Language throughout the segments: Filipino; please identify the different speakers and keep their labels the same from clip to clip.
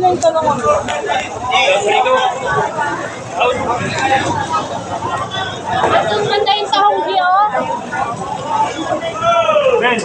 Speaker 1: yung tanong ako.
Speaker 2: Ang ganda yung tahong diyo.
Speaker 3: Ben.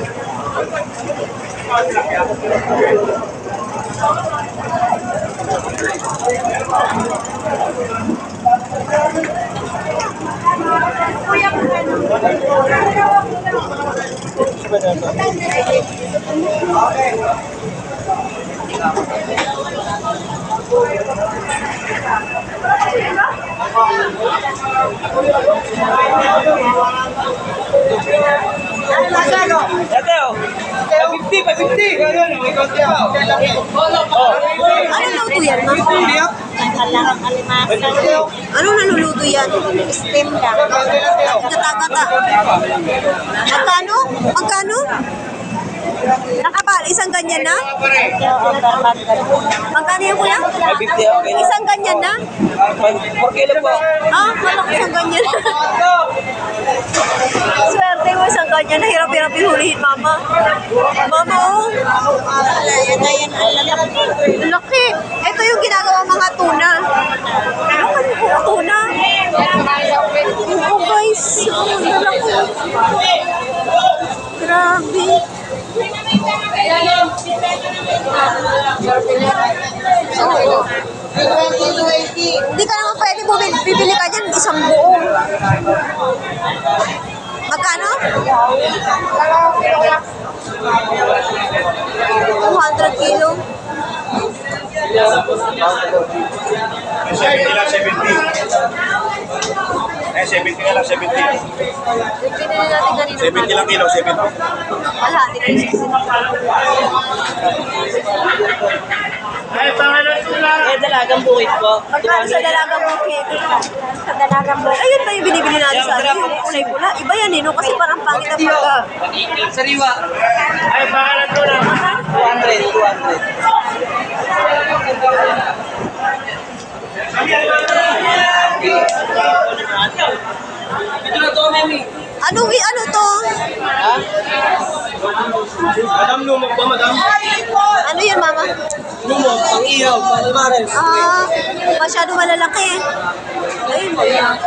Speaker 4: Ano luto yan, ma? Anong naluluto yan?
Speaker 2: Steam lang.
Speaker 4: Kata-kata. Magkano? Magkano? Nakapal, isang ganyan na? Magkano yung kuya? Isang ganyan na?
Speaker 1: 4 kilo po.
Speaker 4: Ah, malaki isang ganyan. Swerte mo isang ganyan. Nahirap-hirap yung hulihin, mama. Mama, oh. Laki. Ito yung ginagawa mga tuna. Ano yung tuna? Oh, guys. Oh, lalaki. Grabe. Oo. Hindi ka naman pwede bibili ka dyan isang buo. Magkano? 200 kilo.
Speaker 3: 70 lang, 70. Eh, 70 nga lang, 70.
Speaker 4: Pinili natin ganito.
Speaker 3: 70 lang kilo, 70.
Speaker 4: Wala, hindi ko
Speaker 3: Ay, pangalan ko lang.
Speaker 1: Dalagang bukid po.
Speaker 4: Magkano sa dalagang bukid? Sa dalagang bukid. Ayun ba yung binibili natin sa atin? Yung kulay pula. Iba yan eh, no? Kasi parang pangit ang pagka.
Speaker 1: Sariwa.
Speaker 3: Ay, pangalan ko lang.
Speaker 1: 200.
Speaker 4: Ano to?
Speaker 3: Madam, lumog ba, madam?
Speaker 4: Ano yun, mama?
Speaker 1: Lumog, pang ihaw, pang almares.
Speaker 4: Ah, masyado malalaki. Ayun mo yan.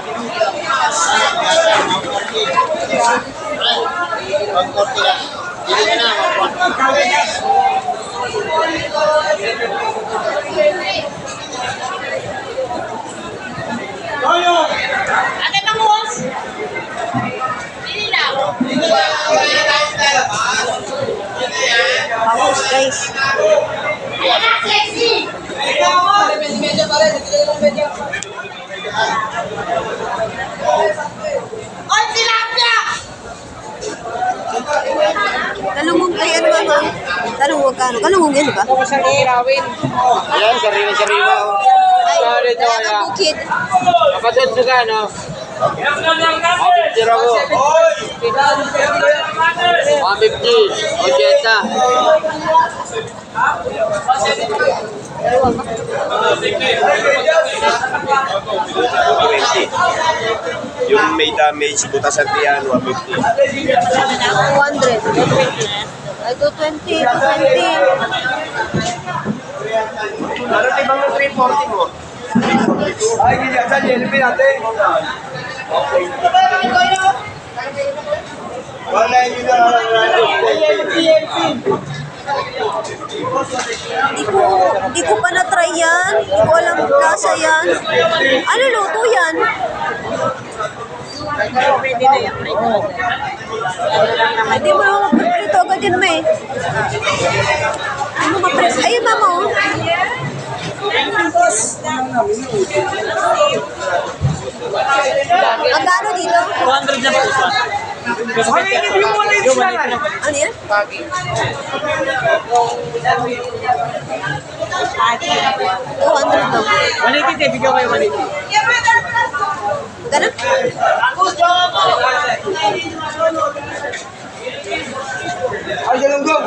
Speaker 2: Ate Bangus! Pili lang.
Speaker 4: Bangus, guys.
Speaker 2: Ayan na, sexy! Oy, tilapia!
Speaker 4: Kalungog ay ano, mama? Kalungog ka, ano? Kalungog yan, di ba?
Speaker 1: Ayan, sariwa.
Speaker 4: Ay, dalagang bukid.
Speaker 1: Kapatid sa gano? Kapatid tira ko. 150. Ojeta.
Speaker 3: Yung may damage, butas at yan, 150.
Speaker 4: 200. Ay, 220. 220.
Speaker 3: Meron ibang 340 mo. Ay, hindi yan. Saan yun? natin. Wala yun na
Speaker 4: Di ko pa na-try yan. Di ko alam lasa yan. Ano luto yan? Hindi mo naman maprito agad yan, may. Ano maprito? Ayun, mama, oh. Magkano dito?
Speaker 1: 200 na po.
Speaker 4: Ano yan?
Speaker 1: Pagi.
Speaker 4: 200 daw.
Speaker 1: 180, bigyan kayo 180.
Speaker 4: Ganun?
Speaker 3: Ay, galunggong!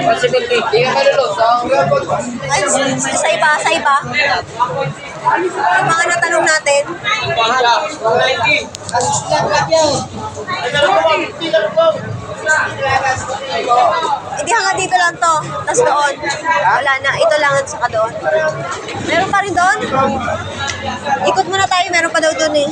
Speaker 1: Possibility. Hindi ka malulot.
Speaker 4: Ay, sa iba. Yung mga natanong natin. Hindi hanggang dito lang to. Tapos doon. Wala na. Ito lang at saka doon. Meron pa rin doon. Ikot muna tayo. Meron pa daw doon eh.